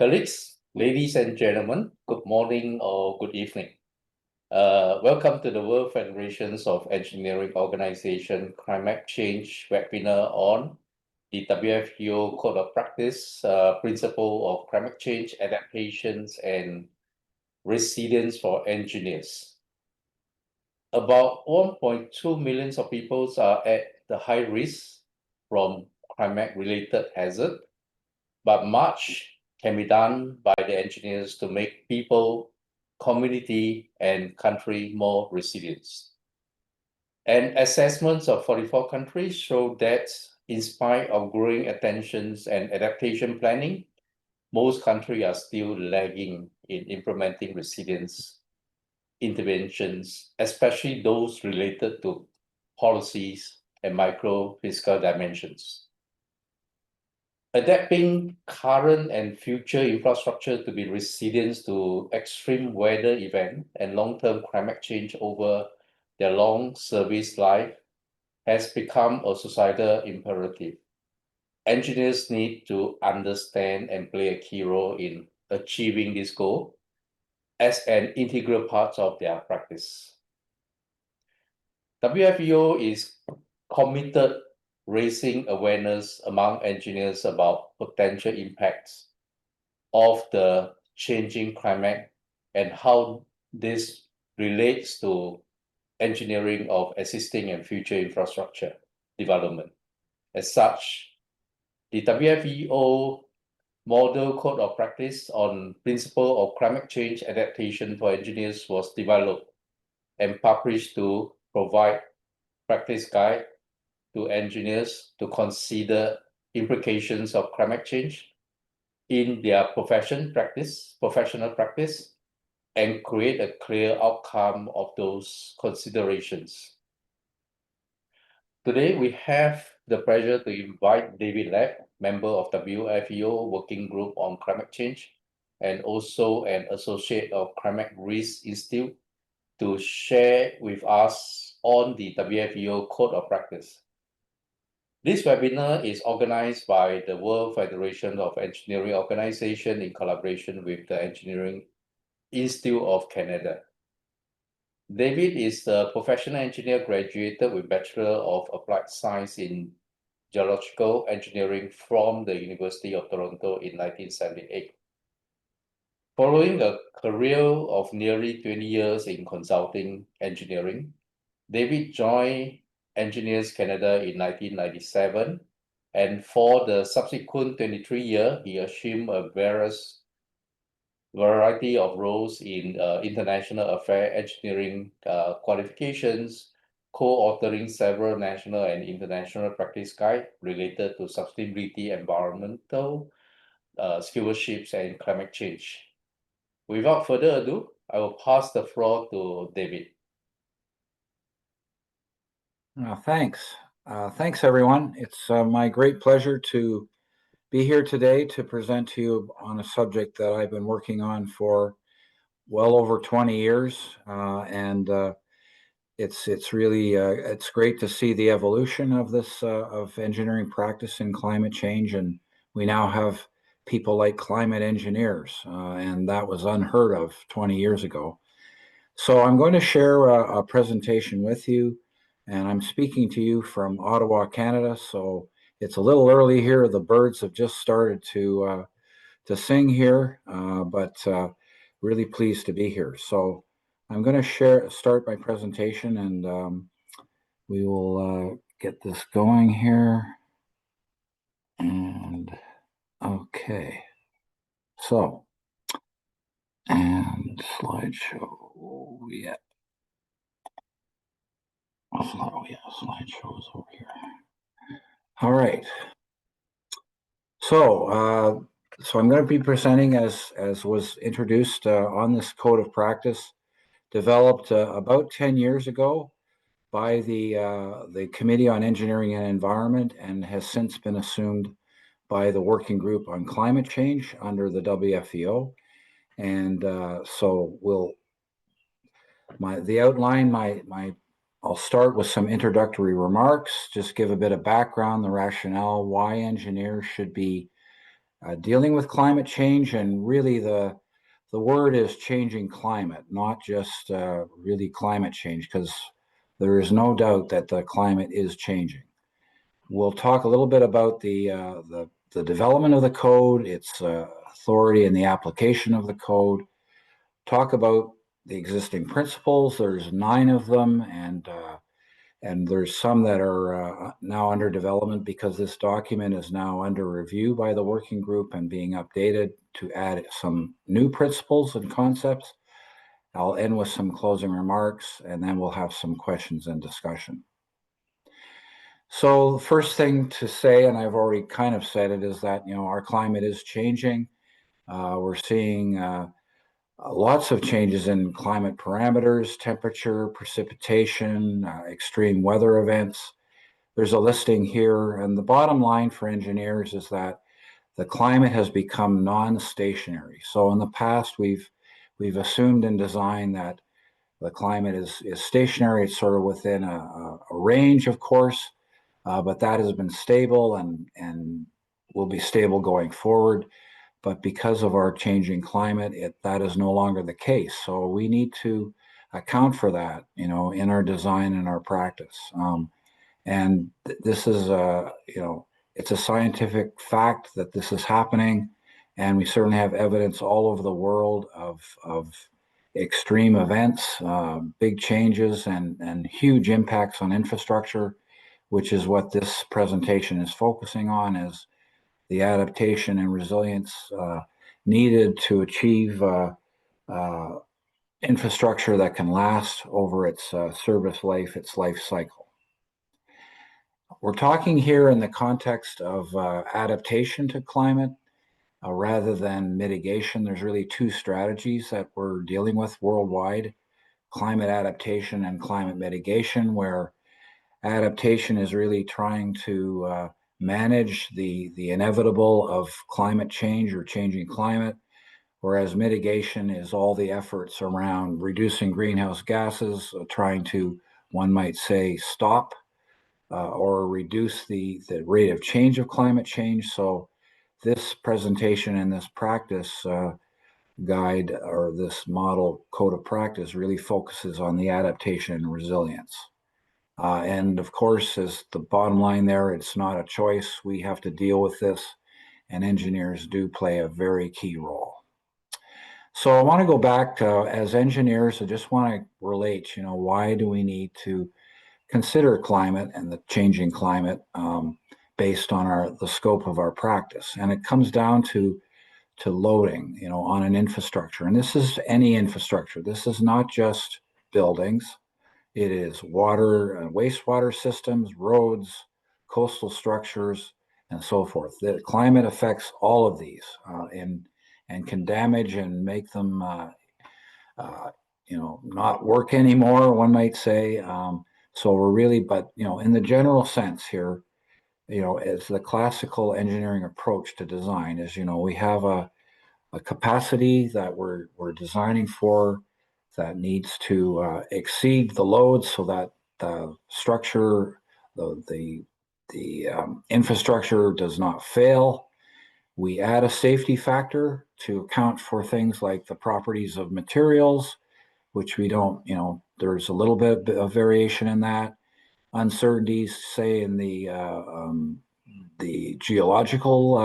Colleagues, ladies and gentlemen, good morning or good evening. Welcome to the World Federations of Engineering Organization Climate Change webinar on the WFEO Code of Practice, Principle of Climate Change Adaptations and Resilience for Engineers. About 1.2 million of people are at the high risk from climate-related hazard, but much can be done by the engineers to make people, community, and country more resilient. And assessments of 44 countries show that in spite of growing attentions and adaptation planning, most countries are still lagging in implementing resilience interventions, especially those related to policies and micro-fiscal dimensions. Adapting current and future infrastructure to be resilient to extreme weather events and long-term climate change over their long service life has become a societal imperative. Engineers need to understand and play a key role in achieving this goal as an integral part of their practice. WFEO is committed raising awareness among engineers about potential impacts of the changing climate and how this relates to engineering of existing and future infrastructure development. As such, the WFEO Model Code of Practice on Principle of Climate Change Adaptation for Engineers was developed and published to provide practice guide to engineers to consider implications of climate change in their professional practice, and create a clear outcome of those considerations. Today, we have the pleasure to invite David Lapp, member of WFEO Working Group on Climate Change, and also an associate of Climate Risk Institute, to share with us on the WFEO Code of Practice. This webinar is organized by the World Federation of Engineering Organization in collaboration with the Engineering Institute of Canada. David is a professional engineer graduated with Bachelor of Applied Science in Geological Engineering from the University of Toronto in 1978. Following a career of nearly 20 years in consulting engineering, David joined Engineers Canada in 1997, and for the subsequent 23 years, he assumed a variety of roles in international affairs, engineering qualifications, co-authoring several national and international practice guides related to sustainability, environmental stewardship, and climate change. Without further ado, I will pass the floor to David. Thanks. Thanks, everyone. It's my great pleasure to be here today to present to you on a subject that I've been working on for well over 20 years. It's really it's great to see the evolution of this of engineering practice in climate change, and we now have people like climate engineers, and that was unheard of 20 years ago. So I'm going to share a presentation with you, and I'm speaking to you from Ottawa, Canada. So it's a little early here. The birds have just started to sing here, but really pleased to be here. So I'm going to start my presentation, and we will get this going here. And okay, so, and slideshow, yeah. Oh, yeah, slideshow is over here. All right. So I'm going to be presenting as was introduced on this code of practice, developed about 10 years ago by the Committee on Engineering and Environment, and has since been assumed by the Working Group on Climate Change under the WFEO. And so the outline, I'll start with some introductory remarks, just give a bit of background, the rationale, why engineers should be dealing with climate change, and really the word is changing climate, not just really climate change, because there is no doubt that the climate is changing. We'll talk a little bit about the development of the code, its authority and the application of the code, talk about the existing principles. There's 9 of them, and there's some that are now under development because this document is now under review by the working group and being updated to add some new principles and concepts. I'll end with some closing remarks, and then we'll have some questions and discussion. So the first thing to say, and I've already kind of said it, is that our climate is changing. We're seeing lots of changes in climate parameters, temperature, precipitation, extreme weather events. There's a listing here, and the bottom line for engineers is that the climate has become non-stationary. So in the past, we've assumed in design that the climate is stationary. It's sort of within a range, of course, but that has been stable and will be stable going forward. But because of our changing climate, that is no longer the case. So we need to account for that, in our design and our practice. And this is, it's a scientific fact that this is happening, and we certainly have evidence all over the world of extreme events, big changes, and huge impacts on infrastructure, which is what this presentation is focusing on, is the adaptation and resilience needed to achieve infrastructure that can last over its service life, its life cycle. We're talking here in the context of adaptation to climate rather than mitigation. There's really 2 strategies that we're dealing with worldwide: climate adaptation and climate mitigation, where adaptation is really trying to manage the inevitable of climate change or changing climate, whereas mitigation is all the efforts around reducing greenhouse gases, trying to, one might say, stop or reduce the rate of change of climate change. So this presentation and this practice guide, or this model code of practice, really focuses on the adaptation and resilience. And of course, as the bottom line there, it's not a choice. We have to deal with this, and engineers do play a very key role. So I want to go back to, as engineers, I just want to relate, why do we need to consider climate and the changing climate based on the scope of our practice? And it comes down to loading, on an infrastructure. And this is any infrastructure. This is not just buildings. It is water and wastewater systems, roads, coastal structures, and so forth. The climate affects all of these and can damage and make them, not work anymore, one might say. So we're really, but, in the general sense here, it's the classical engineering approach to design is, we have a capacity that we're designing for that needs to exceed the load so that the structure, the infrastructure does not fail. We add a safety factor to account for things like the properties of materials, which we don't, there's a little bit of variation in that. Uncertainties, say in the geological,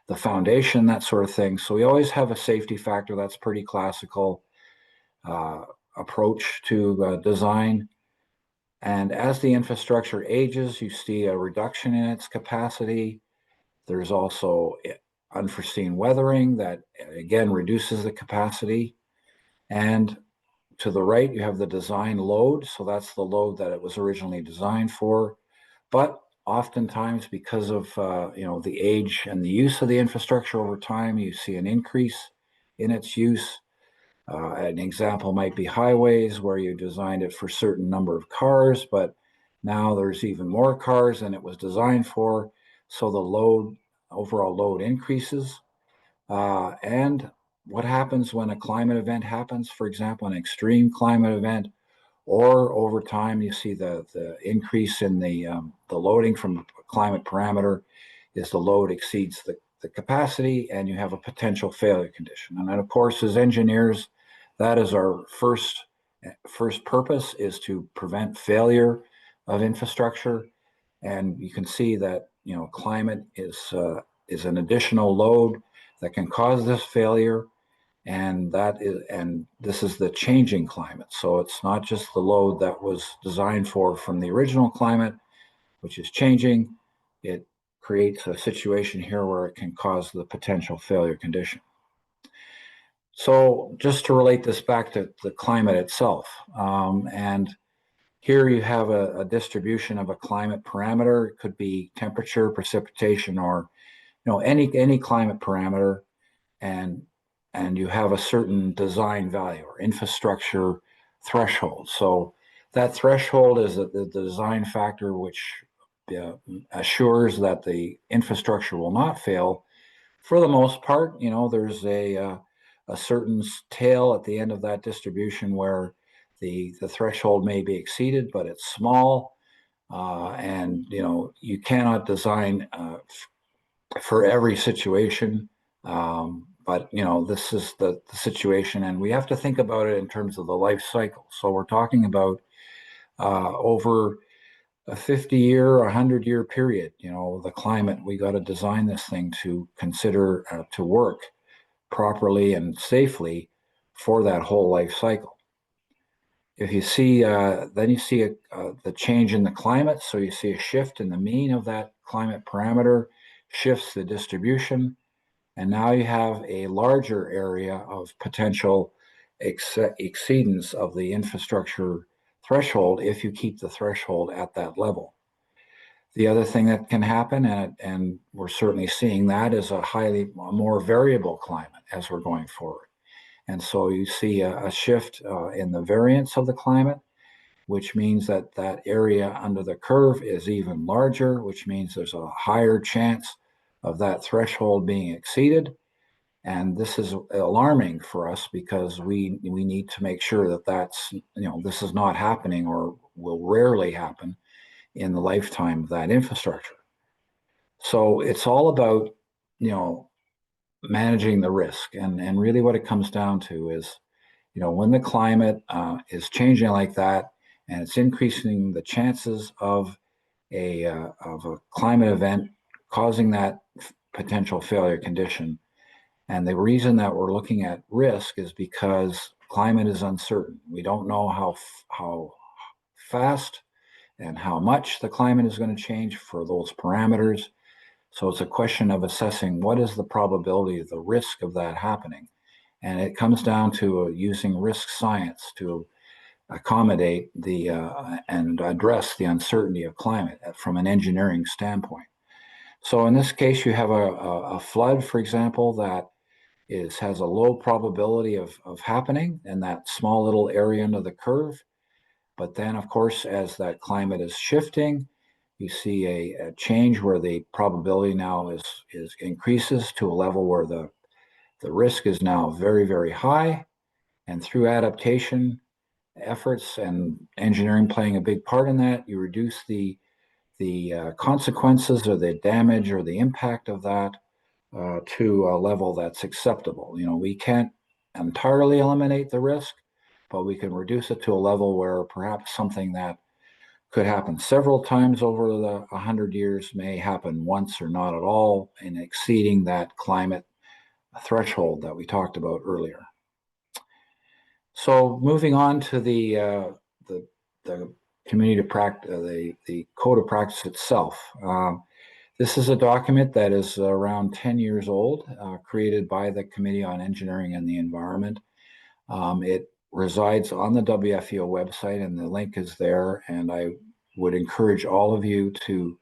the foundation, that sort of thing. So we always have a safety factor. That's pretty classical approach to design. And as the infrastructure ages, you see a reduction in its capacity. There's also unforeseen weathering that, again, reduces the capacity. And to the right, you have the design load. So that's the load that it was originally designed for. But oftentimes, because of the age and the use of the infrastructure over time, you see an increase in its use. An example might be highways, where you designed it for a certain number of cars, but now there's even more cars than it was designed for. So the overall load increases. And what happens when a climate event happens, for example, an extreme climate event, or over time you see the increase in the loading from a climate parameter, is the load exceeds capacity, and you have a potential failure condition. And then, of course, as engineers, that is our first purpose, is to prevent failure of infrastructure. And you can see that, you know, climate is an additional load that can cause this failure. And this is the changing climate. So it's not just the load that was designed from the original climate, which is changing. It creates a situation here where it can cause the potential failure condition. So just to relate this back to the climate itself, and here you have a distribution of a climate parameter. It could be temperature, precipitation, or, you know, any climate parameter, and you have a certain design value or infrastructure threshold. So that threshold is the design factor which assures that the infrastructure will not fail. For the most part, you know, there's a certain tail at the end of that distribution where the threshold may be exceeded, but it's small, and, you know, you cannot design for every situation. But, you know, this is the situation, and we have to think about it in terms of the life cycle. So we're talking about over a 50-year, 100-year period. You know, the climate, we got to design this thing to consider to work properly and safely for that whole life cycle. If you see, then you see the change in the climate. So you see a shift in the mean of that climate parameter, shifts the distribution, and now you have a larger area of potential exceedance of the infrastructure threshold if you keep the threshold at that level. The other thing that can happen, and we're certainly seeing that, is a more variable climate as we're going forward. And so you see a shift in the variance of the climate, which means that that area under the curve is even larger, which means there's a higher chance of that threshold being exceeded. And this is alarming for us because we need to make sure that this is not happening, or will rarely happen in the lifetime of that infrastructure. So it's all about, you know, managing the risk. And really what it comes down to is, you know, when the climate is changing like that, and it's increasing the chances of a climate event causing that potential failure condition. And the reason that we're looking at risk is because climate is uncertain. We don't know how fast and how much the climate is going to change for those parameters. So it's a question of assessing what is the probability of the risk of that happening. And it comes down to using risk science to accommodate and address the uncertainty of climate from an engineering standpoint. So in this case, you have a flood, for example, that has a low probability of happening in that small little area under the curve. But then, of course, as that climate is shifting, you see a change where the probability now is increases to a level where the risk is now very, very high. And through adaptation efforts and engineering playing a big part in that, you reduce the consequences or the damage or the impact of that to a level that's acceptable. You know, we can't entirely eliminate the risk, but we can reduce it to a level where perhaps something that could happen several times over the 100 years may happen once or not at all, in exceeding that climate threshold that we talked about earlier. So moving on to the community practice, the Code of Practice itself. This is a document that is around 10 years old, created by the Committee on Engineering and the Environment. It resides on the WFEO website, and the link is there. And I would encourage all of you to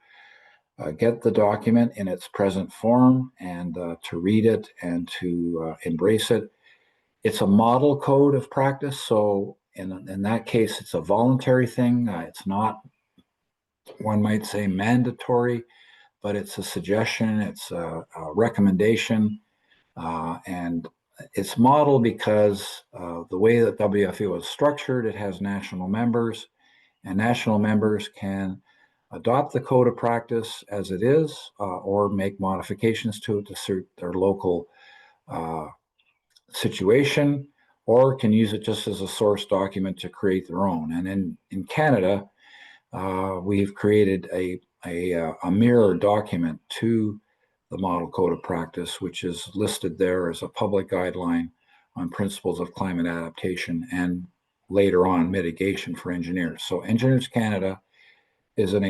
get the document in its present form and to read it and to embrace it. It's a model code of practice. So in that case, it's a voluntary thing. It's not, one might say, mandatory, but it's a suggestion. It's a recommendation. And it's modeled because the way that WFEO is structured, it has national members, and national members can adopt the code of practice as it is, or make modifications to it to suit their local situation, or can use it just as a source document to create their own. And in Canada, we've created a mirror document to the Model Code of Practice, which is listed there as a public guideline on principles of climate adaptation and later on mitigation for engineers. So Engineers Canada has an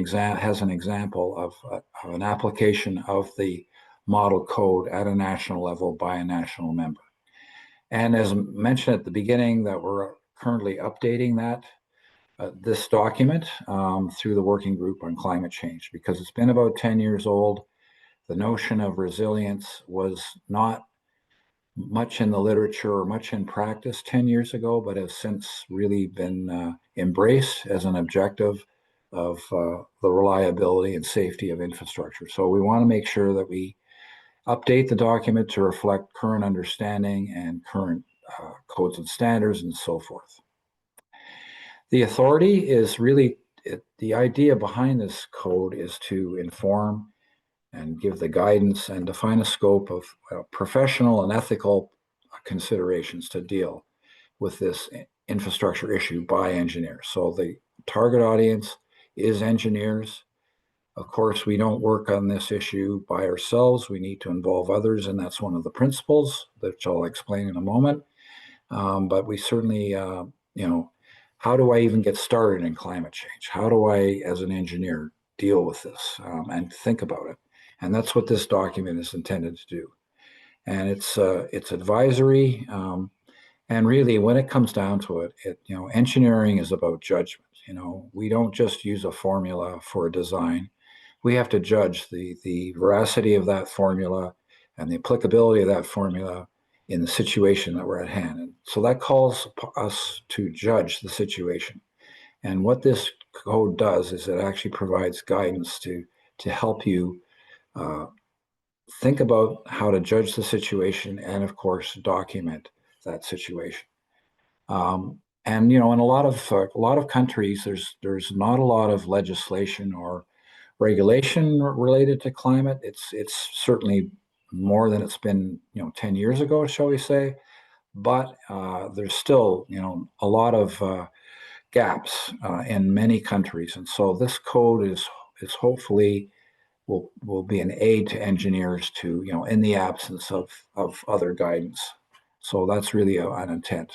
example of an application of the model code at a national level by a national member. And as mentioned at the beginning, that we're currently updating this document through the working group on climate change, because it's been about 10 years old. The notion of resilience was not much in the literature or much in practice 10 years ago, but has since really been embraced as an objective of the reliability and safety of infrastructure. So we want to make sure that we update the document to reflect current understanding and current codes and standards and so forth. The authority is really, the idea behind this code is to inform and give the guidance and define a scope of professional and ethical considerations to deal with this infrastructure issue by engineers. So the target audience is engineers. Of course, we don't work on this issue by ourselves. We need to involve others, and that's one of the principles, which I'll explain in a moment. But we certainly, how do I even get started in climate change? How do I, as an engineer, deal with this and think about it? And that's what this document is intended to do. And it's advisory. And really, when it comes down to it, engineering is about judgment. We don't just use a formula for a design. We have to judge the veracity of that formula and the applicability of that formula in the situation that we're at hand. And so that calls us to judge the situation. And what this code does is it actually provides guidance to help you think about how to judge the situation and, of course, document that situation. And in a lot of countries, there's not a lot of legislation or regulation related to climate. It's certainly more than it's been 10 years ago, shall we say, but there's still a lot of gaps in many countries, and so this code is hopefully will be an aid to engineers to in the absence of other guidance. So that's really an intent.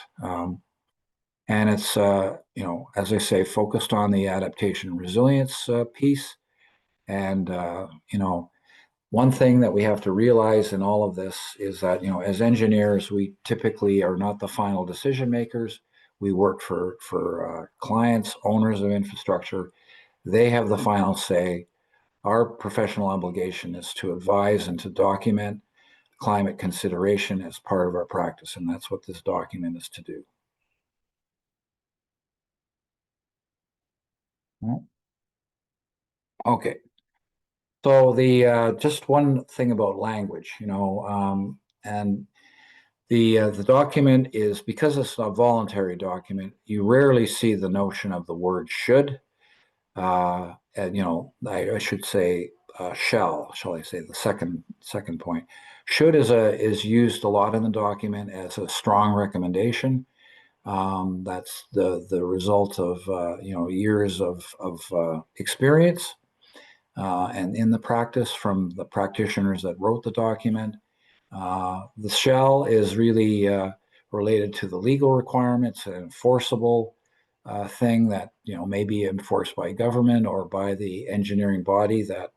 And it's as I say, focused on the adaptation and resilience piece. And one thing that we have to realize in all of this is that as engineers, we typically are not the final decision makers. We work for clients, owners of infrastructure. They have the final say. Our professional obligation is to advise and to document climate consideration as part of our practice, and that's what this document is to do. Okay. So the just one thing about language, and the document is, because it's a voluntary document, you rarely see the notion of the word should. And I should say shall I say, the second point. Should is used a lot in the document as a strong recommendation. That's the result of years of experience and in the practice from the practitioners that wrote the document. The shall is really related to the legal requirements, an enforceable thing that may be enforced by government or by the engineering body that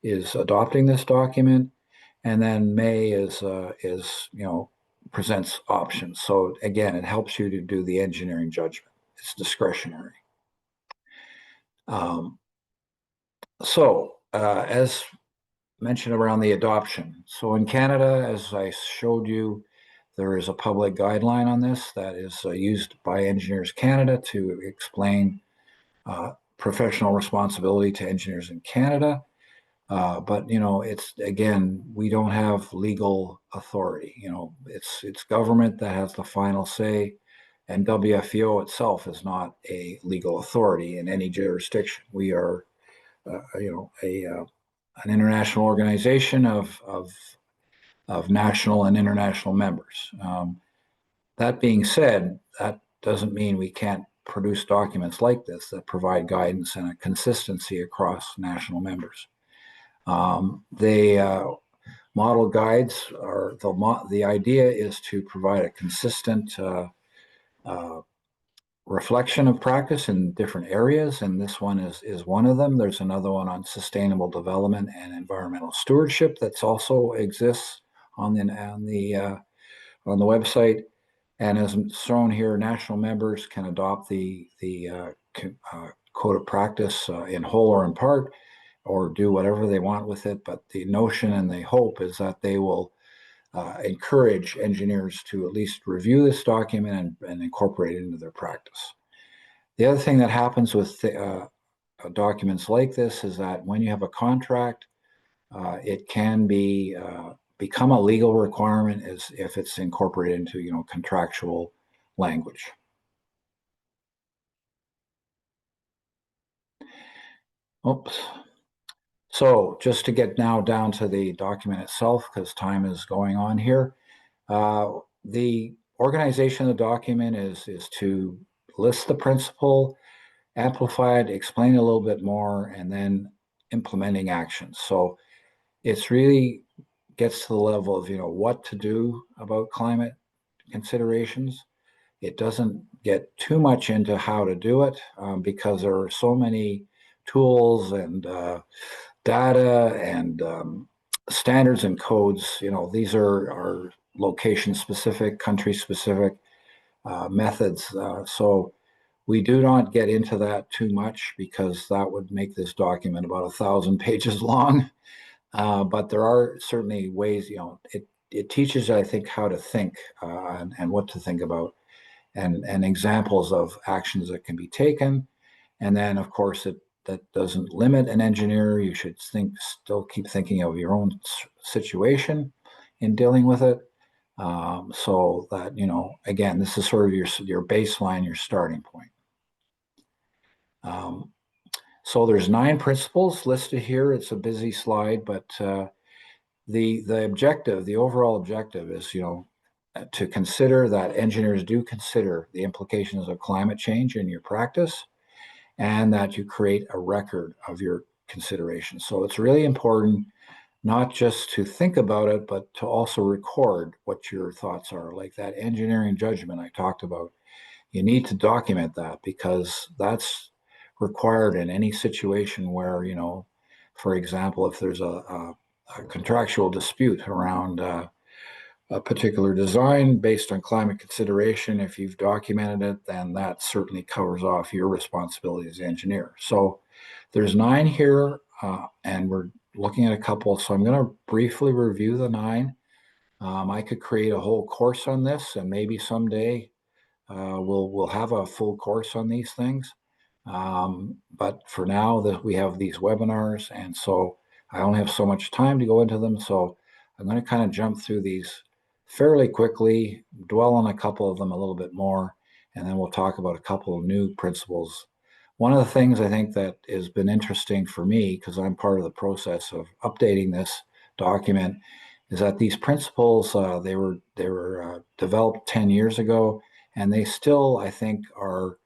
is adopting this document. And then may is presents options. So again, it helps you to do the engineering judgment. It's discretionary. As mentioned around the adoption. So in Canada, as I showed you, there is a public guideline on this that is used by Engineers Canada to explain professional responsibility to engineers in Canada. But it's, again, we don't have legal authority. It's government that has the final say, and WFEO itself is not a legal authority in any jurisdiction. We are an international organization of national and international members. That being said, that doesn't mean we can't produce documents like this that provide guidance and a consistency across national members. Model guides are the idea is to provide a consistent reflection of practice in different areas, and this one is one of them. There's another one on sustainable development and environmental stewardship that's also exists on the website. And as shown here, national members can adopt the Code of Practice in whole or in part, or do whatever they want with it. But the notion and the hope is that they will encourage engineers to at least review this document and incorporate it into their practice. The other thing that happens with documents like this is that when you have a contract, it can become a legal requirement if it's incorporated into contractual language. Oops. So just to get now down to the document itself, because time is going on here, the organization of the document is to list the principle, amplify it, explain a little bit more, and then implementing actions. So it's really gets to the level of what to do about climate considerations. It doesn't get too much into how to do it because there are so many tools and data and standards and codes. These are location specific, country specific methods. So we do not get into that too much because that would make this document about 1,000 pages long. But there are certainly ways, it teaches, I think, how to think and what to think about and examples of actions that can be taken. And then, of course, that doesn't limit an engineer. You should still keep thinking of your own situation in dealing with it. So that, again, this is sort of your baseline, your starting point. So there's 9 principles listed here. It's a busy slide, but the objective, the overall objective is, to consider that engineers do consider the implications of climate change in your practice and that you create a record of your considerations. So it's really important not just to think about it, but to also record what your thoughts are, like that engineering judgment I talked about. You need to document that because that's required in any situation where, for example, if there's a contractual dispute around a particular design based on climate consideration, if you've documented it, then that certainly covers off your responsibility as engineer. So there's 9 here, and we're looking at a couple. So I'm going to briefly review the 9. I could create a whole course on this, and maybe someday we'll have a full course on these things. But for now, we have these webinars, and so I only have so much time to go into them. So I'm going to kind of jump through these fairly quickly, dwell on a couple of them a little bit more, and then we'll talk about a couple of new principles. One of the things I think that has been interesting for me, because I'm part of the process of updating this document, is that these principles, they were developed 10 years ago, and they still, I think, are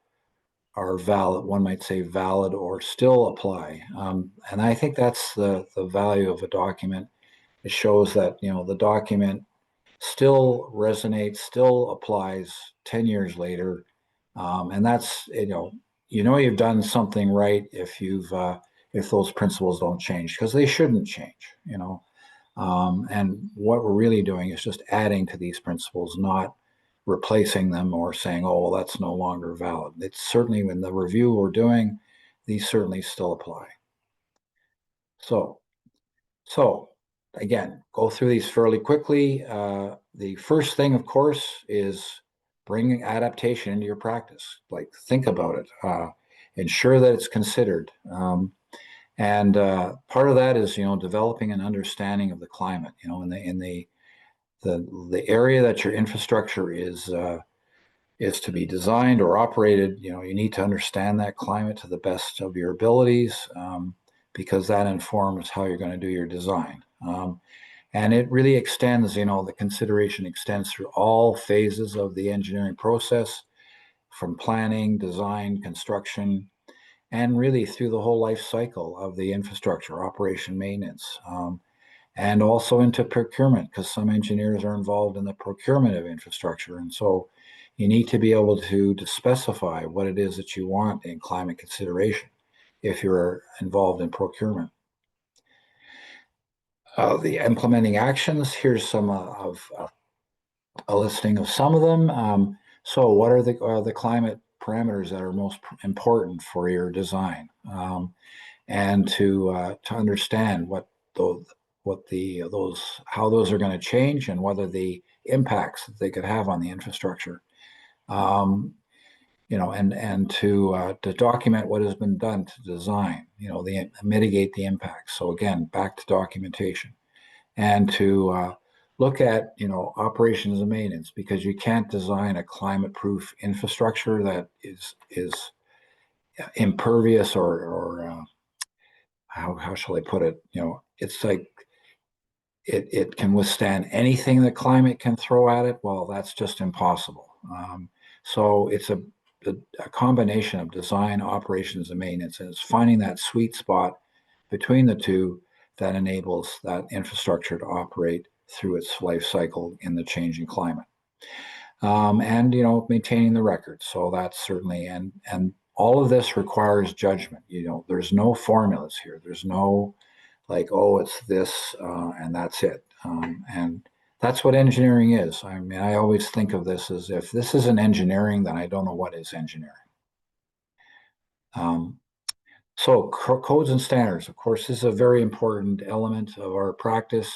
valid. One might say valid or still apply. And I think that's the value of a document. It shows that, the document still resonates, still applies 10 years later. And that's, you've done something right if if those principles don't change, because they shouldn't change, and what we're really doing is just adding to these principles, not replacing them or saying, oh, well, that's no longer valid. It's certainly, in the review we're doing, these certainly still apply. So again, go through these fairly quickly. The first thing, of course, is bringing adaptation into your practice. Like, think about it. Ensure that it's considered. And part of that is, developing an understanding of the climate, in the area that your infrastructure is to be designed or operated. You need to understand that climate to the best of your abilities, because that informs how you're going to do your design. And it really extends, the consideration extends through all phases of the engineering process, from planning, design, construction, and really through the whole life cycle of the infrastructure, operation, maintenance, and also into procurement, because some engineers are involved in the procurement of infrastructure. And so you need to be able to specify what it is that you want in climate consideration if you're involved in procurement. The implementing actions, here's some of a listing of some of them. So what are the climate parameters that are most important for your design? And to understand how those are going to change and whether the impacts that they could have on the infrastructure. And to document what has been done to design, mitigate the impacts. So again, back to documentation, and to look at, operations and maintenance, because you can't design a climate-proof infrastructure that is impervious or how shall I put it? It's like it can withstand anything that climate can throw at it. Well, that's just impossible. So it's a combination of design, operations, and maintenance, and it's finding that sweet spot between the two that enables that infrastructure to operate through its life cycle in the changing climate. And maintaining the record. So that's certainly, and all of this requires judgment. There's no formulas here. There's no like, oh, it's this and that's it. And that's what engineering is. I mean, I always think of this as, if this isn't engineering, then I don't know what is engineering. So codes and standards, of course, this is a very important element of our practice.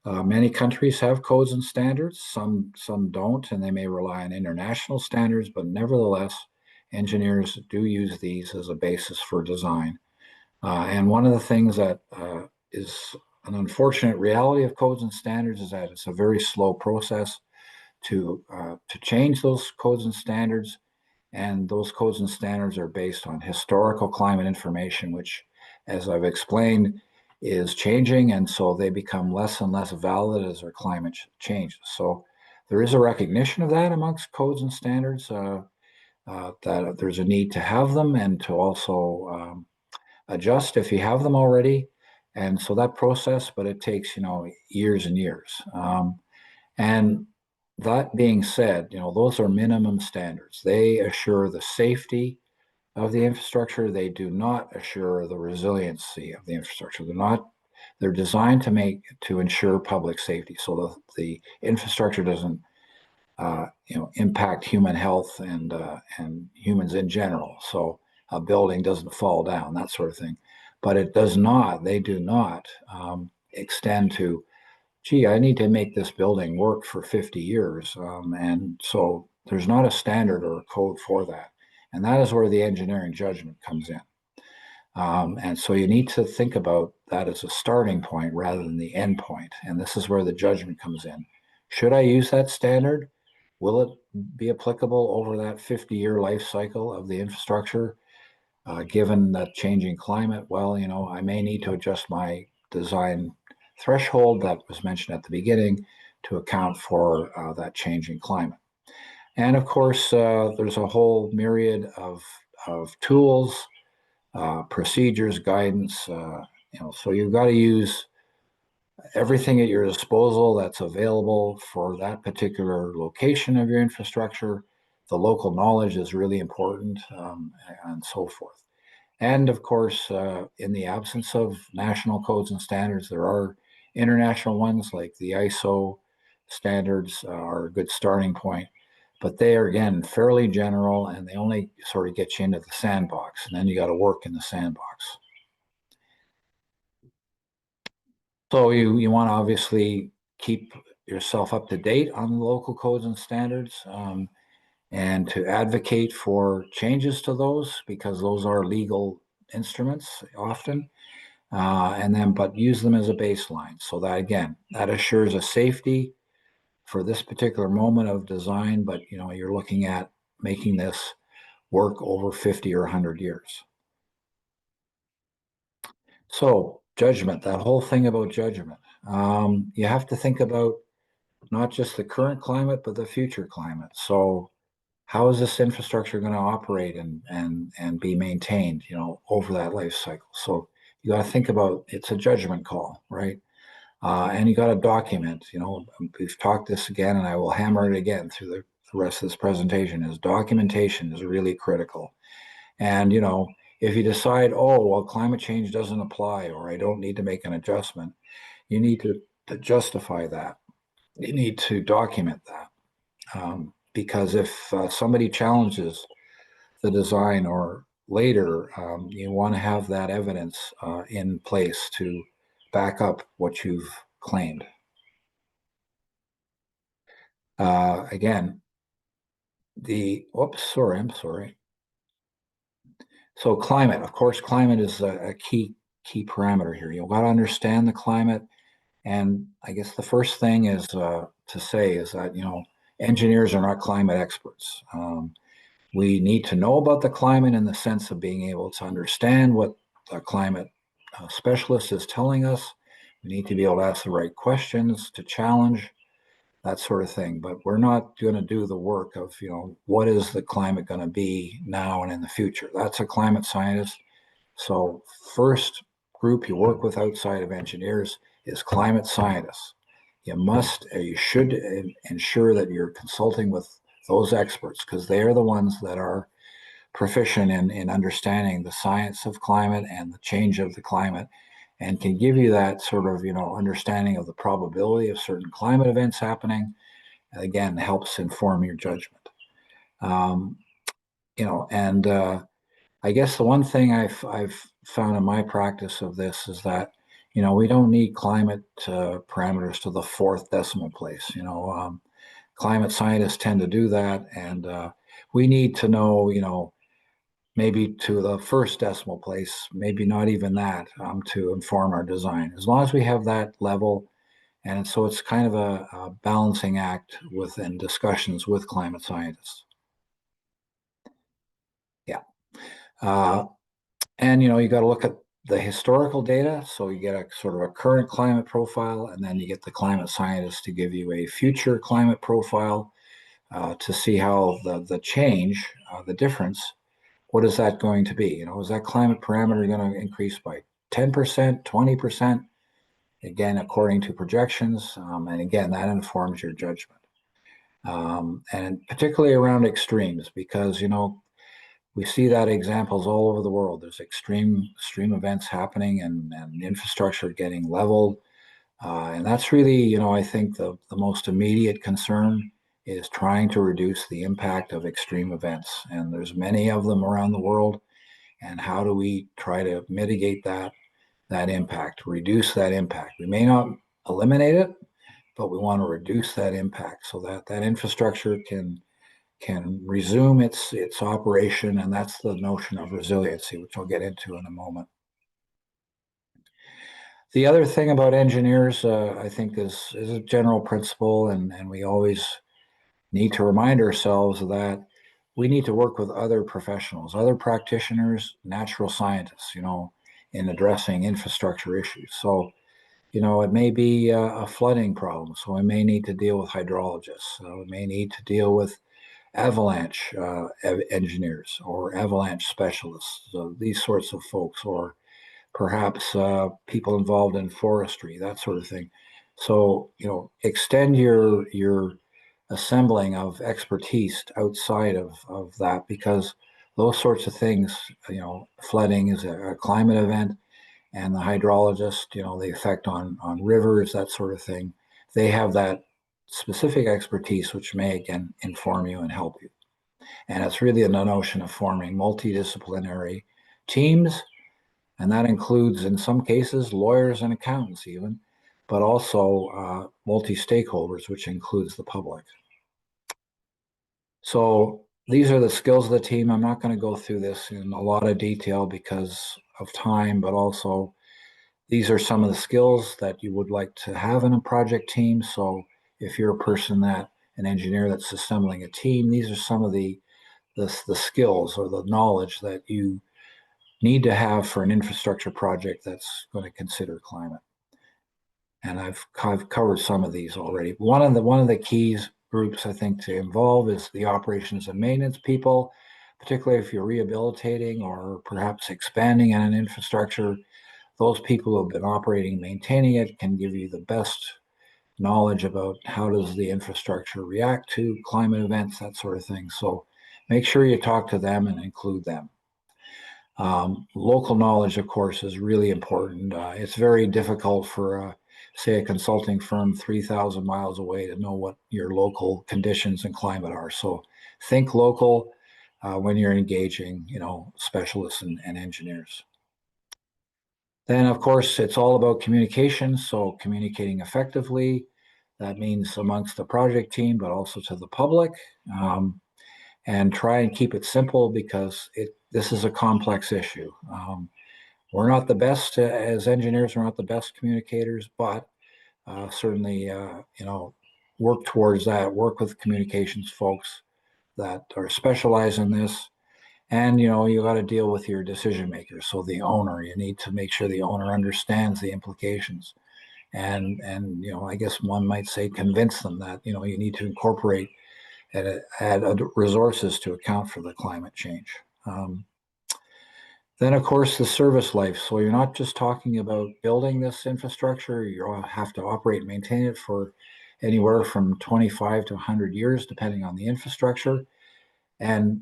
Many countries have codes and standards, some don't, and they may rely on international standards, but nevertheless, engineers do use these as a basis for design. And one of the things that is an unfortunate reality of codes and standards is that it's a very slow process to change those codes and standards. And those codes and standards are based on historical climate information, which, as I've explained, is changing. And so they become less and less valid as our climate changes. So there is a recognition of that amongst codes and standards, that there's a need to have them and to also adjust if you have them already. And so that process, but it takes, years and years. And that being said, those are minimum standards. They assure the safety of the infrastructure. They do not assure the resiliency of the infrastructure. They're designed to ensure public safety. So the infrastructure doesn't, impact human health and humans in general. So a building doesn't fall down, that sort of thing. But they do not extend to, gee, I need to make this building work for 50 years. And so there's not a standard or a code for that. And that is where the engineering judgment comes in. And so you need to think about that as a starting point rather than the end point. And this is where the judgment comes in. Should I use that standard? Will it be applicable over that 50-year life cycle of the infrastructure, given that changing climate? Well, I may need to adjust my design threshold that was mentioned at the beginning to account for that changing climate. And of course, there's a whole myriad of tools, procedures, guidance. So you've got to use everything at your disposal that's available for that particular location of your infrastructure. The local knowledge is really important, and so forth. And of course, in the absence of national codes and standards, there are international ones like the ISO standards are a good starting point. But they are, again, fairly general, and they only sort of get you into the sandbox, and then you got to work in the sandbox. So you want to obviously keep yourself up to date on the local codes and standards, and to advocate for changes to those, because those are legal instruments often, but use them as a baseline. So that, again, that assures a safety for this particular moment of design, but you're looking at making this work over 50 or 100 years. So judgment, that whole thing about judgment. You have to think about not just the current climate, but the future climate. So how is this infrastructure going to operate and be maintained, over that life cycle? So you got to think about it's a judgment call, right? And you got to document. We've talked this again, and I will hammer it again through the rest of this presentation. Is documentation is really critical. And if you decide, oh well, climate change doesn't apply, or I don't need to make an adjustment, you need to justify that. You need to document that. Because if somebody challenges the design or later, you want to have that evidence in place to back up what you've claimed. Again, I'm sorry. So climate, of course, climate is a key parameter here. You've got to understand the climate. And I guess the first thing is to say is that, engineers are not climate experts. We need to know about the climate in the sense of being able to understand what the climate specialist is telling us. We need to be able to ask the right questions to challenge that sort of thing. But we're not going to do the work of, what is the climate going to be now and in the future? That's a climate scientist. So first group you work with outside of engineers is climate scientists. You should ensure that you're consulting with those experts because they are the ones that are proficient in understanding the science of climate and the change of the climate and can give you that sort of, understanding of the probability of certain climate events happening. And again, helps inform your judgment. And I guess the one thing I've found in my practice of this is that, we don't need climate parameters to the fourth decimal place. Climate scientists tend to do that, and we need to know, maybe to the first decimal place, maybe not even that, to inform our design. As long as we have that level, and so it's kind of a balancing act within discussions with climate scientists. Yeah. And you got to look at the historical data. So you get a sort of a current climate profile, and then you get the climate scientists to give you a future climate profile to see how the change, the difference, what is that going to be? Is that climate parameter going to increase by 10%, 20%? Again, according to projections. And again, that informs your judgment. And particularly around extremes, because, we see that examples all over the world. There's extreme events happening and infrastructure getting leveled. And that's really, I think the most immediate concern is trying to reduce the impact of extreme events. And there's many of them around the world. And how do we try to mitigate that impact, reduce that impact? We may not eliminate it, but we want to reduce that impact so that infrastructure can resume its operation, and that's the notion of resiliency, which I'll get into in a moment. The other thing about engineers, I think, is a general principle, and we always need to remind ourselves that we need to work with other professionals, other practitioners, natural scientists, in addressing infrastructure issues. So, it may be a flooding problem, so we may need to deal with hydrologists. We may need to deal with avalanche engineers or avalanche specialists, so these sorts of folks, or perhaps people involved in forestry, that sort of thing. So, extend your assembling of expertise outside of that, because those sorts of things, flooding is a climate event, and the hydrologist, the effect on rivers, that sort of thing, they have that specific expertise, which may again inform you and help you. And it's really the notion of forming multidisciplinary teams, and that includes, in some cases, lawyers and accountants even, but also multi-stakeholders, which includes the public. So these are the skills of the team. I'm not going to go through this in a lot of detail because of time, but also these are some of the skills that you would like to have in a project team. So if you're an engineer that's assembling a team, these are some of the skills or the knowledge that you need to have for an infrastructure project that's going to consider climate. And I've covered some of these already. One of the keys groups I think to involve is the operations and maintenance people, particularly if you're rehabilitating or perhaps expanding an infrastructure. Those people who have been operating and maintaining it can give you the best knowledge about how does the infrastructure react to climate events, that sort of thing. So make sure you talk to them and include them. Local knowledge, of course, is really important. It's very difficult for, say, a consulting firm 3,000 miles away to know what your local conditions and climate are. So think local when you're engaging, specialists and engineers. Then, of course, it's all about communication. So communicating effectively, that means amongst the project team, but also to the public. And try and keep it simple because this is a complex issue. We're not the best as engineers, we're not the best communicators, but certainly, work towards that, work with communications folks that are specialized in this. And, you got to deal with your decision makers. So the owner, you need to make sure the owner understands the implications. And I guess one might say convince them that, you need to incorporate and add resources to account for the climate change. Then, of course, the service life. So you're not just talking about building this infrastructure, you have to operate and maintain it for anywhere from 25 to 100 years, depending on the infrastructure. And,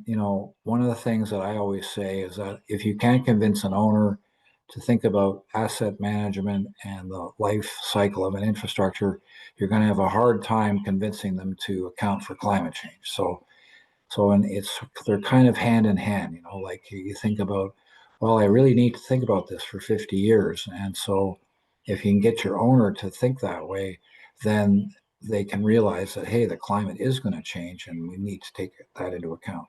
one of the things that I always say is that if you can't convince an owner to think about asset management and the life cycle of an infrastructure, you're going to have a hard time convincing them to account for climate change. And they're kind of hand in hand, like you think about, well, I really need to think about this for 50 years. And so if you can get your owner to think that way, then they can realize that, hey, the climate is going to change and we need to take that into account.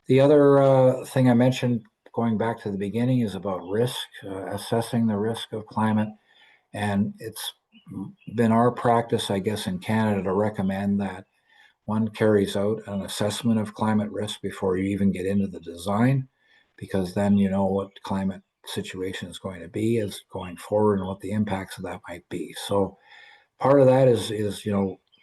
The other thing I mentioned going back to the beginning is about risk, assessing the risk of climate. And it's been our practice, I guess, in Canada to recommend that one carries out an assessment of climate risk before you even get into the design, because then you know what climate situation is going to be as going forward and what the impacts of that might be. So part of that is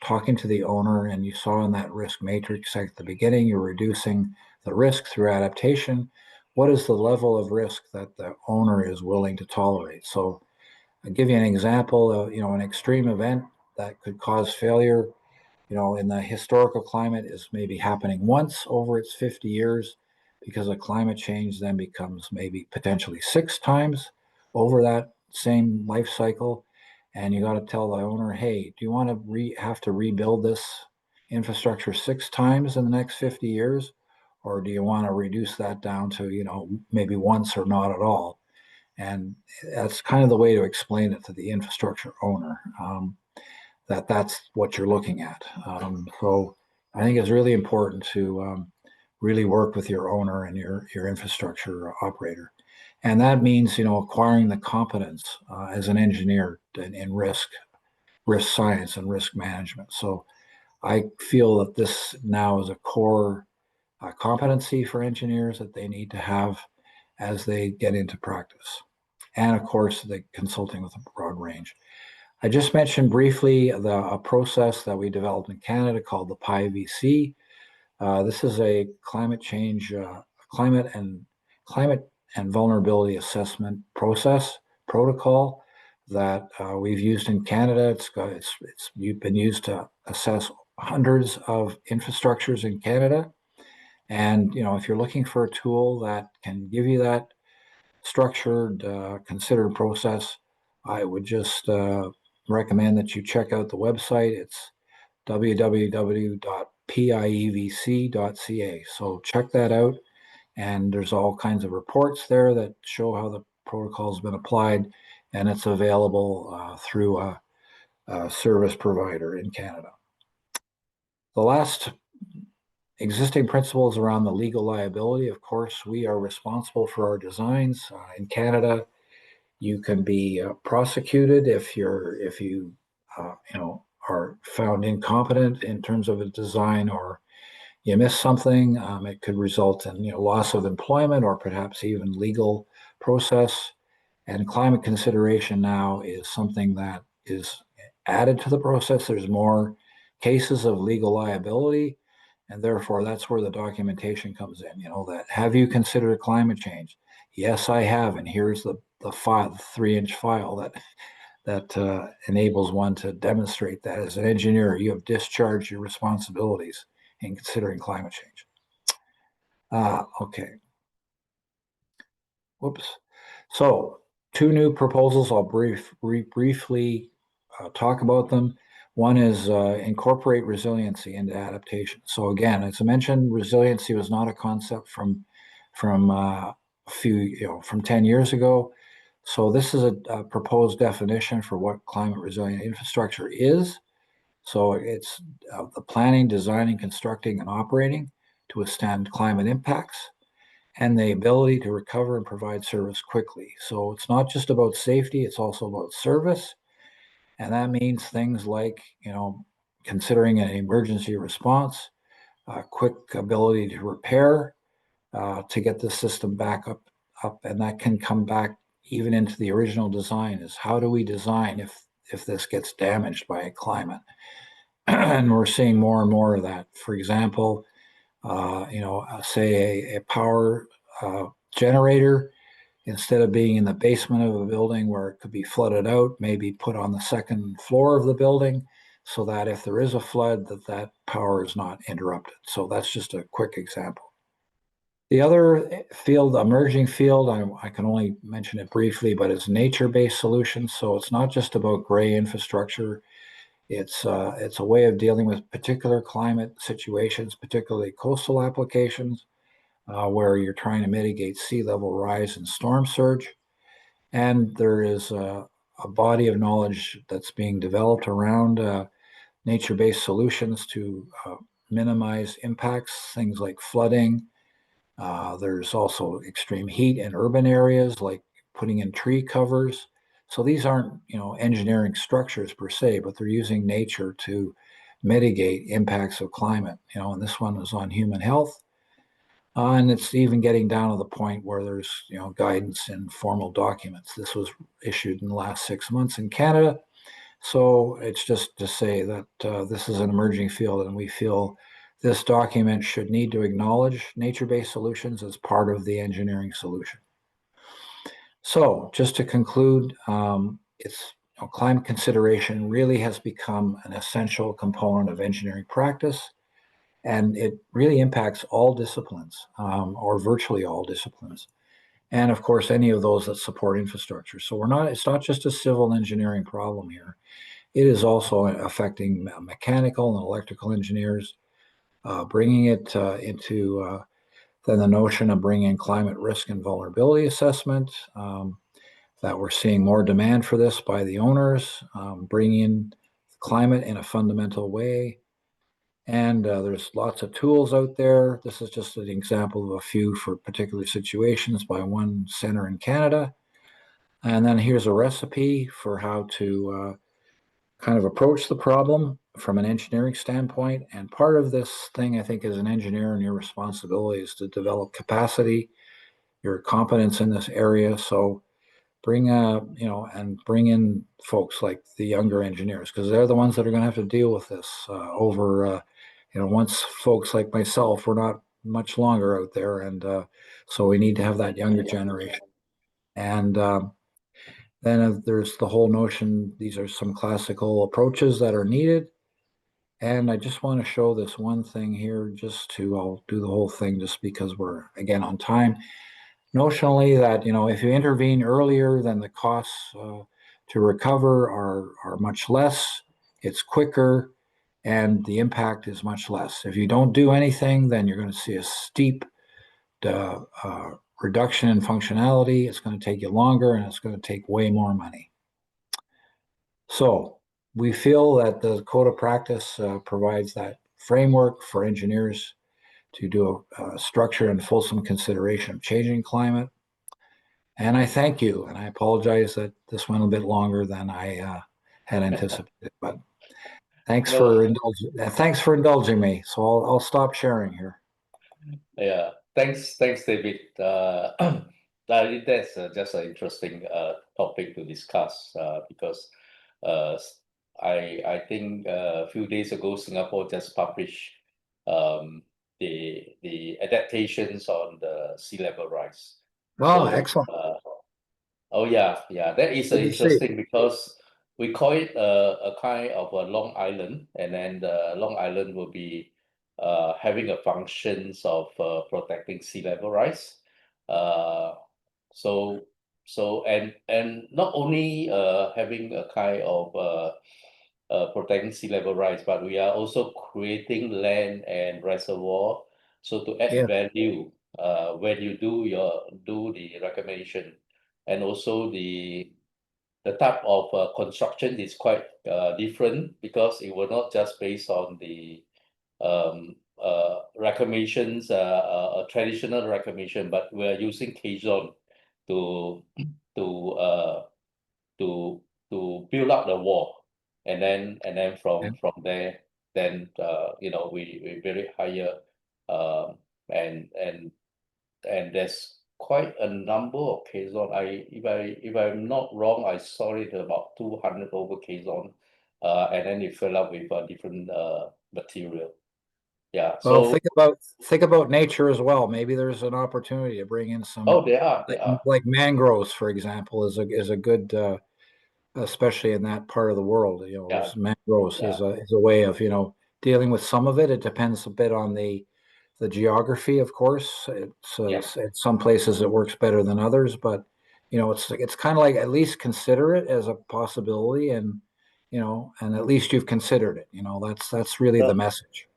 talking to the owner, and you saw in that risk matrix at the beginning, you're reducing the risk through adaptation. What is the level of risk that the owner is willing to tolerate? So I'll give you an example of, an extreme event that could cause failure, in the historical climate is maybe happening once over its 50 years. Because of climate change then becomes maybe potentially 6 times over that same life cycle. And you got to tell the owner, hey, do you want to have to rebuild this infrastructure 6 times in the next 50 years? Or do you want to reduce that down to, maybe once or not at all? And that's kind of the way to explain it to the infrastructure owner, that's what you're looking at. So I think it's really important to really work with your owner and your infrastructure operator. And that means, acquiring the competence as an engineer in risk science and risk management. So I feel that this now is a core competency for engineers that they need to have as they get into practice. And of course, the consulting with a broad range. I just mentioned briefly a process that we developed in Canada called the PIVC. This is a climate change, climate and vulnerability assessment process protocol that we've used in Canada. It's been used to assess hundreds of infrastructures in Canada. And if you're looking for a tool that can give you that structured, considered process, I would just recommend that you check out the website. It's www.pievc.ca. So check that out. And there's all kinds of reports there that show how the protocol has been applied, and it's available through a service provider in Canada. The last existing principles around the legal liability. Of course, we are responsible for our designs. In Canada, you can be prosecuted if you are found incompetent in terms of a design, or you miss something, it could result in loss of employment or perhaps even legal process. And climate consideration now is something that is added to the process. There's more cases of legal liability, and therefore that's where the documentation comes in. That have you considered climate change? Yes, I have, and here's the file, the 3-inch file that enables one to demonstrate that as an engineer you have discharged your responsibilities in considering climate change. Okay. Whoops. So 2 new proposals. I'll briefly talk about them. One is incorporate resiliency into adaptation. So again, as I mentioned, resiliency was not a concept from a few, from 10 years ago. So this is a proposed definition for what climate resilient infrastructure is. So it's the planning, designing, constructing, and operating to withstand climate impacts, and the ability to recover and provide service quickly. So it's not just about safety, it's also about service. And that means things like, considering an emergency response, quick ability to repair, to get the system back up. And that can come back even into the original design, is how do we design if this gets damaged by a climate? And we're seeing more and more of that. For example, say a power generator, instead of being in the basement of a building where it could be flooded out, maybe put on the second floor of the building, so that if there is a flood, that power is not interrupted. So that's just a quick example. The other field, emerging field, I can only mention it briefly, but it's nature-based solutions. So it's not just about gray infrastructure. It's a way of dealing with particular climate situations, particularly coastal applications, where you're trying to mitigate sea level rise and storm surge. And there is a body of knowledge that's being developed around nature-based solutions to minimize impacts, things like flooding. There's also extreme heat in urban areas, like putting in tree covers. So these aren't, engineering structures per se, but they're using nature to mitigate impacts of climate. And this one is on human health. And it's even getting down to the point where there's, guidance in formal documents. This was issued in the last 6 months in Canada. So it's just to say that this is an emerging field, and we feel this document should need to acknowledge nature-based solutions as part of the engineering solution. So just to conclude, climate consideration really has become an essential component of engineering practice. And it really impacts all disciplines, or virtually all disciplines. And of course, any of those that support infrastructure. So it's not just a civil engineering problem here. It is also affecting mechanical and electrical engineers, bringing it into then the notion of bringing climate risk and vulnerability assessment, that we're seeing more demand for this by the owners, bringing climate in a fundamental way. And there's lots of tools out there. This is just an example of a few for particular situations by one center in Canada. And then here's a recipe for how to kind of approach the problem from an engineering standpoint. And part of this thing, I think, as an engineer, and your responsibility is to develop capacity, your competence in this area. So bring bring in folks like the younger engineers, because they're the ones that are going to have to deal with this once folks like myself, we're not much longer out there, and so we need to have that younger generation. And then there's the whole notion, these are some classical approaches that are needed. And I just want to show this one thing here, I'll do the whole thing just because we're, again, on time. Notionally, that, if you intervene earlier, then the costs to recover are much less, it's quicker, and the impact is much less. If you don't do anything, then you're going to see a steep reduction in functionality. It's going to take you longer, and it's going to take way more money. So we feel that the Code of Practice provides that framework for engineers to do a structured and fulsome consideration of changing climate. And I thank you, and I apologize that this went a bit longer than I had anticipated. But No, thanks for indulging me. So I'll stop sharing here. yeah. Thanks, David. I think that's just an interesting topic to discuss because uh, I think a few days ago Singapore just published um, the adaptations on the sea level rise. Oh, So excellent. oh yeah, yeah, that is Good to see. interesting because we call it a kind of a Long Island, and then the Long Island will be having a functions of protecting sea level rise. Uh, so and not only having a kind of protecting sea level rise, but we are also creating land and reservoir. So to add Yeah. value when you do the recommendation, and also the type of construction is quite different because it will not just based on the recommendations, a traditional recommendation, but we are using Kazon to to uh, to build up the wall, and then Yeah. from there, then we build it higher, um, and and and there's quite a number of Kazon. If I'm not wrong, I saw it about 200 over Kazon, and then you fill up with a different material. Yeah. Well, So think about nature as well. Maybe there's an opportunity to bring in some oh, there are like, there are like mangroves, for example, is a good especially in that part of the world. yeah There's mangroves yeah is a way of dealing with some of it. It depends a bit on the geography, of course. It's yeah. in some places it works better than others, but it's kind of like at least consider it as a possibility, and at least you've considered it. That's really the message.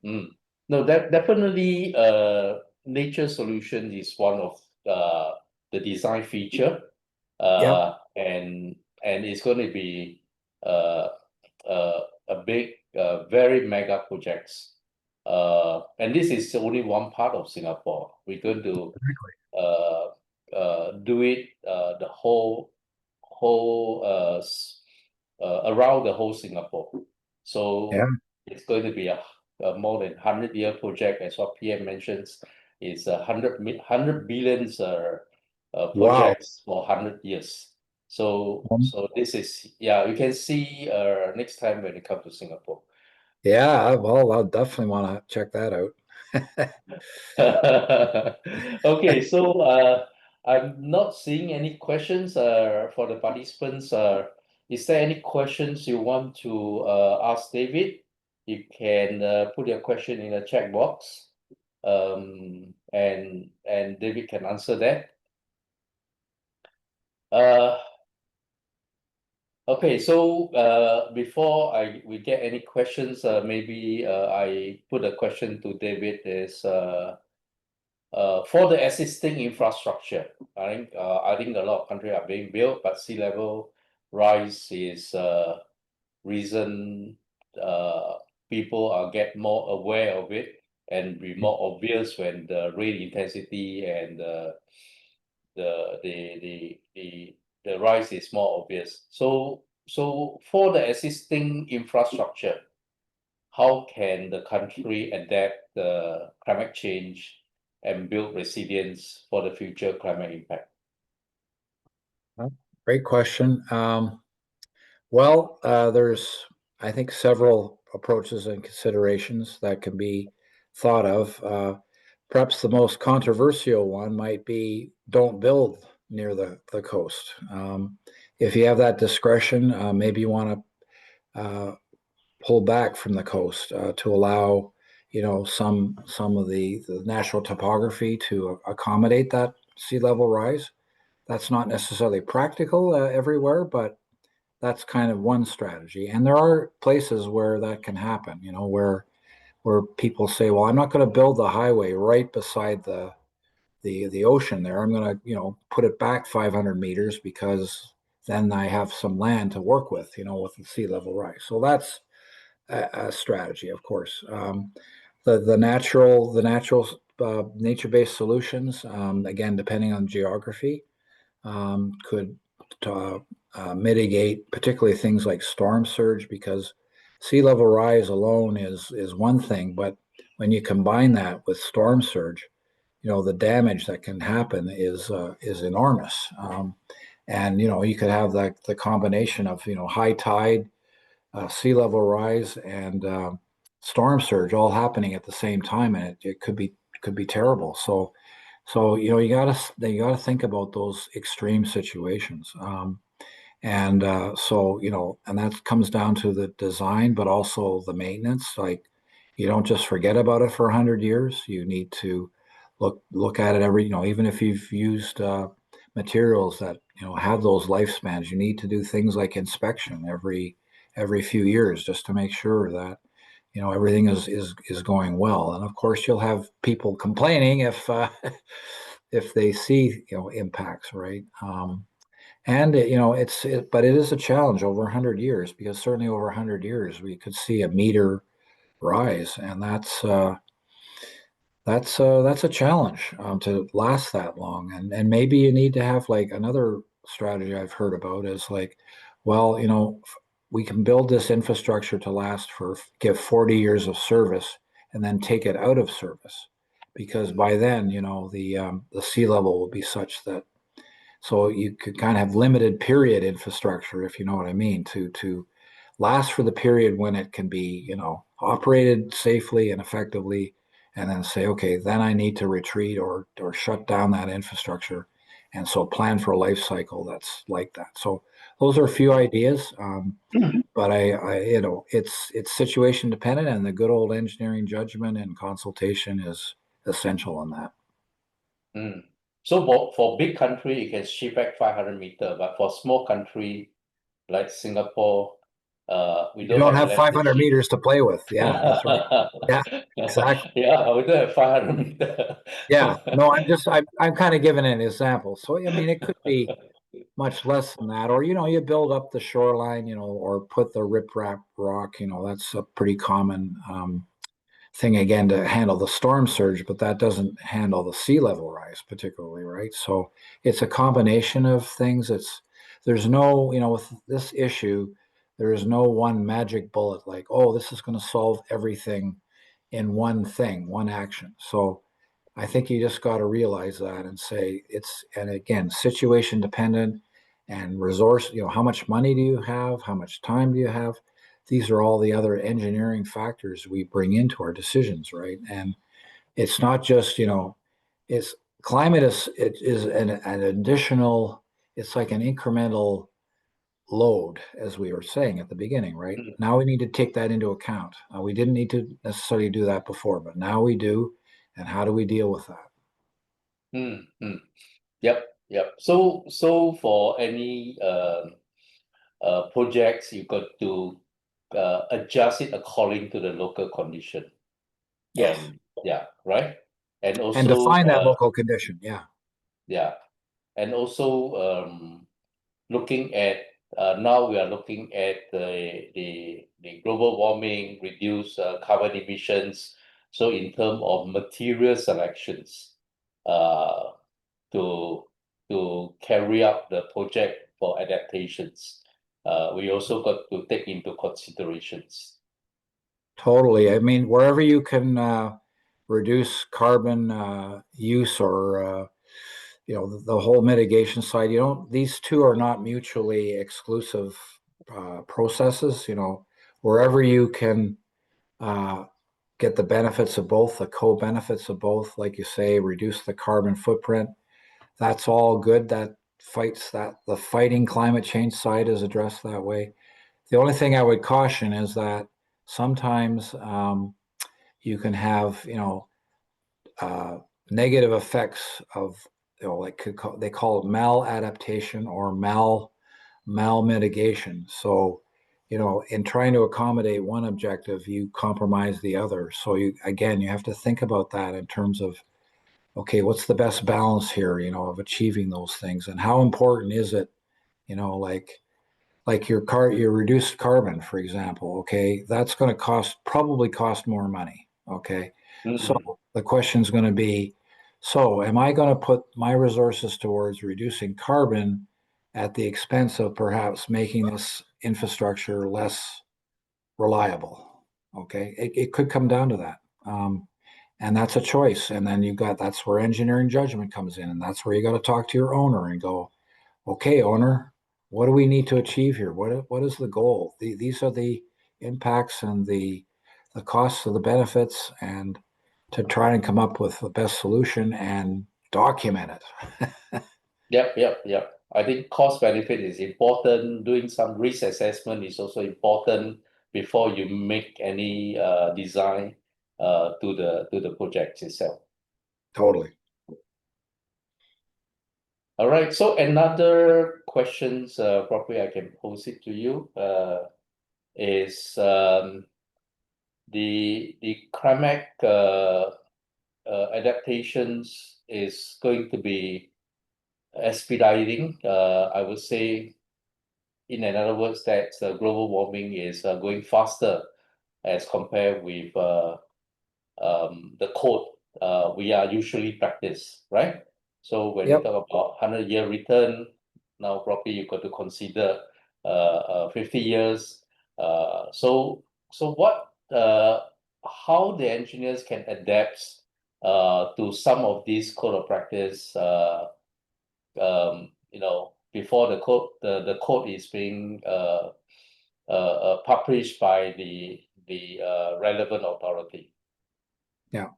Mm. No, that definitely nature solution is one of the design feature, Yep. and it's going to be uh, a big, very mega projects. And this is only one part of Singapore. We're going to uh, do it the whole around the whole Singapore. Yeah. So it's going to be a more than 100-year project, as what PM mentions. It's 100 billions Wow. projects for 100 years. So Um, so this is, yeah, you can see next time when you come to Singapore. yeah. Well, I'll definitely want to check that out. Okay, so I'm not seeing any questions for the participants. Is there any questions you want to ask David? You can put your question in the chat box, and David can answer that. Uh, okay, so before we get any questions, maybe I put a question to David is. For the existing infrastructure, I think a lot of countries are being built, but sea level rise is reason people are get more aware of it and be more obvious when the rain intensity and the the the the the rise is more obvious. So for the existing infrastructure, how can the country adapt the climate change and build resilience for the future climate impact? Great question. There's, I think, several approaches and considerations that can be thought of. Perhaps the most controversial one might be don't build near the coast. If you have that discretion, maybe you want to pull back from the coast to allow, some of the natural topography to accommodate that sea level rise. That's not necessarily practical everywhere, but that's kind of one strategy. And there are places where that can happen, where people say, well, I'm not going to build the highway right beside the ocean there. I'm going to, put it back 500 meters because then I have some land to work with, with the sea level rise. So that's a strategy, of course. The natural nature-based solutions, again, depending on geography, could mitigate particularly things like storm surge, because sea level rise alone is one thing, but when you combine that with storm surge, the damage that can happen is enormous. And you could have the combination of high tide, sea level rise, and storm surge all happening at the same time, and it could be terrible. So you gotta think about those extreme situations. And and that comes down to the design, but also the maintenance. Like, you don't just forget about it for 100 years. You need to look at it every, even if you've used materials that have those lifespans, you need to do things like inspection every few years just to make sure that everything is going well. And of course, you'll have people complaining if if they see impacts, right? And but it is a challenge over 100 years, because certainly over 100 years we could see a meter rise, and that's a challenge to last that long. And maybe you need to have, like, another strategy I've heard about is like, well, we can build this infrastructure to last give 40 years of service and then take it out of service, because by then the sea level will be such that, so you could kind of have limited period infrastructure, if you know what I mean, to last for the period when it can be, operated safely and effectively, and then say, okay, then I need to retreat or shut down that infrastructure, and so plan for a life cycle that's like that. So those are a few ideas, but it's situation dependent, and the good old engineering judgment and consultation is essential in that. Mm. So for big country, you can ship back 500 meter, but for small country like Singapore, we You don't don't have have electric 500 ship. meters to play with. Yeah, that's right. Yeah, exactly. Yeah, we don't have 500 meter. Yeah, no, I'm kind of giving an example. So I mean, it could be much less than that, or you build up the shoreline, or put the riprap rock. That's a pretty common thing, again, to handle the storm surge, but that doesn't handle the sea level rise particularly, right? So it's a combination of things. There's no, with this issue, there is no one magic bullet like, oh, this is going to solve everything in one thing, one action. So I think you just got to realize that and say and again, situation dependent and resource, how much money do you have? How much time do you have? These are all the other engineering factors we bring into our decisions, right? And it's not just, it's climate is an additional, it's like an incremental load, as we were saying at the beginning, right? Mm, Now we need to take that into account. We didn't need to necessarily do that before, but now we do. And how do we deal with that? mm, mm. Yep, yep. So for any projects, you got to adjust it according to the local condition. Yes. Yeah, right. And And also, define that local condition. Yeah. yeah, and also looking at now we are looking at the global warming, reduce carbon emissions. So in terms of material selections, uh, to carry out the project for adaptations, we also got to take into considerations. Totally. I mean, wherever you can reduce carbon use, or the whole mitigation side, these two are not mutually exclusive processes. Wherever you can uh, get the benefits of both, the co-benefits of both, like you say, reduce the carbon footprint. That's all good. That fights that the fighting climate change side is addressed that way. The only thing I would caution is that sometimes you can have, uh, negative effects of, like they call it maladaptation or malmitigation. So, in trying to accommodate one objective, you compromise the other. So you have to think about that in terms of, okay, what's the best balance here, of achieving those things, and how important is it, like your reduced carbon, for example. Okay, that's going to probably cost more money. Okay, so Mm, the question is going to be, so am I going to put my resources towards reducing carbon at the expense of perhaps making this infrastructure less reliable. Okay, it could come down to that. And that's a choice. And then that's where engineering judgment comes in. And that's where you got to talk to your owner and go, okay, owner, what do we need to achieve here? What is the goal? These are the impacts and the costs of the benefits, and to try and come up with the best solution and document it. Yep. I think cost benefit is important. Doing some risk assessment is also important before you make any design to the project itself. Totally. All right. So another questions, probably I can pose it to you, is the climate adaptations is going to be expediting. I would say, in other words, that global warming is going faster as compared with the code we are usually practice, right? So when you Yep. talk about 100-year return, now probably you got to consider 50 years. So what how the engineers can adapt to some of these code of practice, before the code is being published by the relevant authority. Yeah.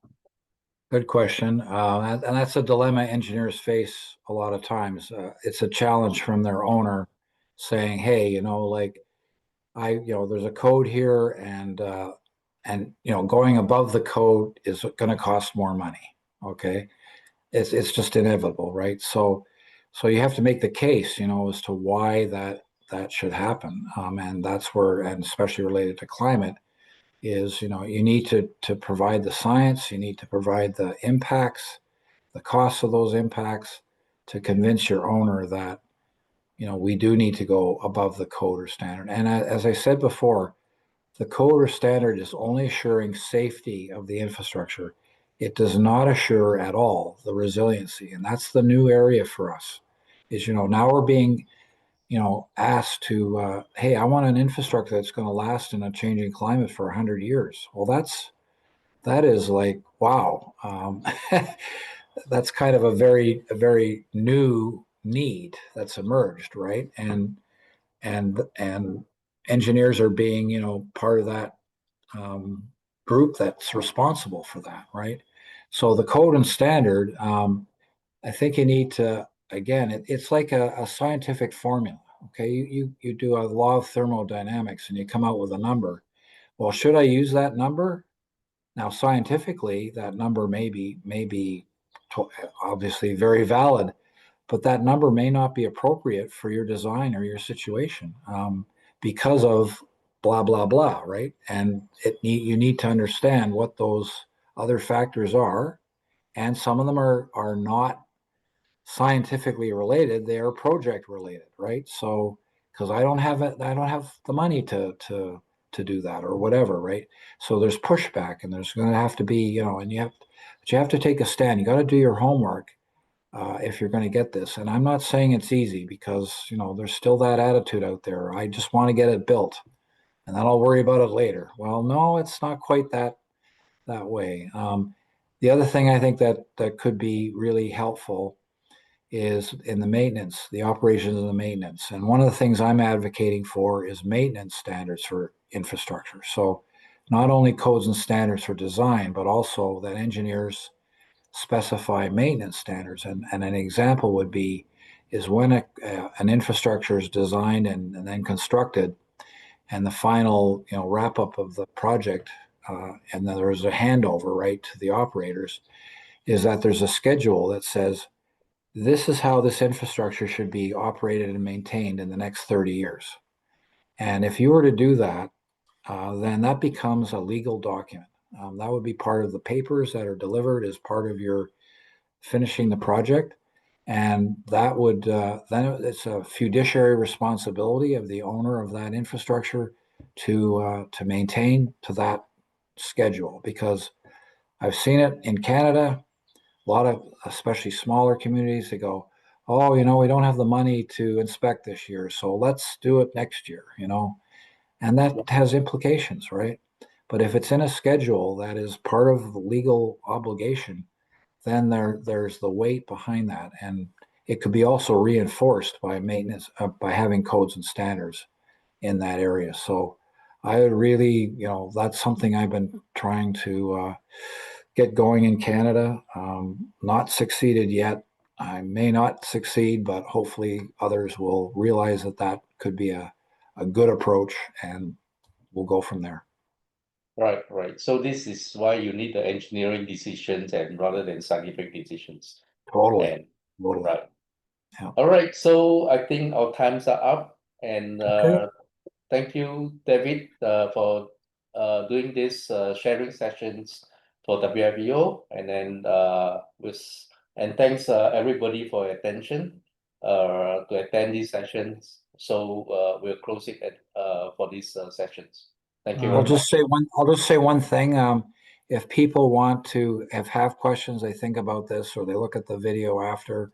Good question. And that's a dilemma engineers face a lot of times. It's a challenge from their owner saying, hey, like there's a code here, and going above the code is going to cost more money. Okay. It's just inevitable, right? So you have to make the case, as to why that should happen. And that's where, and especially related to climate, is you need to provide the science, you need to provide the impacts, the costs of those impacts, to convince your owner that we do need to go above the code or standard. And as I said before, the code or standard is only assuring safety of the infrastructure. It does not assure at all the resiliency, and that's the new area for us. Is now we're being asked to, hey, I want an infrastructure that's going to last in a changing climate for 100 years. Well, that is like, wow. That's kind of a very new need that's emerged, right? And engineers are being, part of that group that's responsible for that, right? So the code and standard, I think you need to, again, it's like a scientific formula. Okay, you do a law of thermodynamics and you come out with a number. Well, should I use that number? Now, scientifically, that number may be obviously very valid, but that number may not be appropriate for your design or your situation, because of blah blah blah, right? And you need to understand what those other factors are, and some of them are not scientifically related; they are project related, right? So because I don't have it, I don't have the money to do that or whatever, right? So there's pushback, and there's going to have to be, and you have to take a stand. You got to do your homework if you're going to get this. And I'm not saying it's easy, because there's still that attitude out there. I just want to get it built, and then I'll worry about it later. Well, no, it's not quite that way. The other thing I think that could be really helpful is in the maintenance, the operations and the maintenance. And one of the things I'm advocating for is maintenance standards for infrastructure. So not only codes and standards for design, but also that engineers specify maintenance standards. And an example would be is when an infrastructure is designed and then constructed, and the final wrap up of the project, and then there's a handover right to the operators, is that there's a schedule that says this is how this infrastructure should be operated and maintained in the next 30 years. And if you were to do that, then that becomes a legal document. That would be part of the papers that are delivered as part of your finishing the project. And that would then it's a fiduciary responsibility of the owner of that infrastructure to maintain to that schedule. Because I've seen it in Canada, a lot of especially smaller communities, they go, oh, we don't have the money to inspect this year, so let's do it next year. And that has implications, right? But if it's in a schedule that is part of the legal obligation, then there's the weight behind that. And it could be also reinforced by maintenance, by having codes and standards in that area. So I would really, that's something I've been trying to get going in Canada. Not succeeded yet. I may not succeed, but hopefully others will realize that that could be a good approach, and we'll go from there. Right, right. So this is why you need the engineering decisions and rather than scientific decisions. Totally. And Totally. right. Yeah. All right. So I think our times are up, and Okay. thank you, David, for doing this sharing sessions for WFEO, and then and thanks everybody for your attention to attend these sessions. So we'll close it at for these sessions. Thank you I'll very much. just say one thing. If people want to have questions, they think about this, or they look at the video after,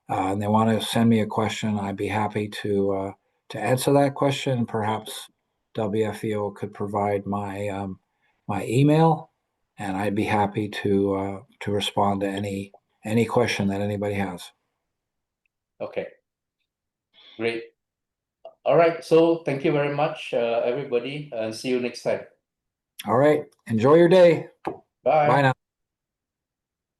and they want to send me a question, I'd be happy to answer that question. Perhaps WFEO could provide my my email, and I'd be happy to respond to any question that anybody has. Okay, great. All right. So thank you very much, everybody, and see you next time. All right. Enjoy your day. Bye. Bye now.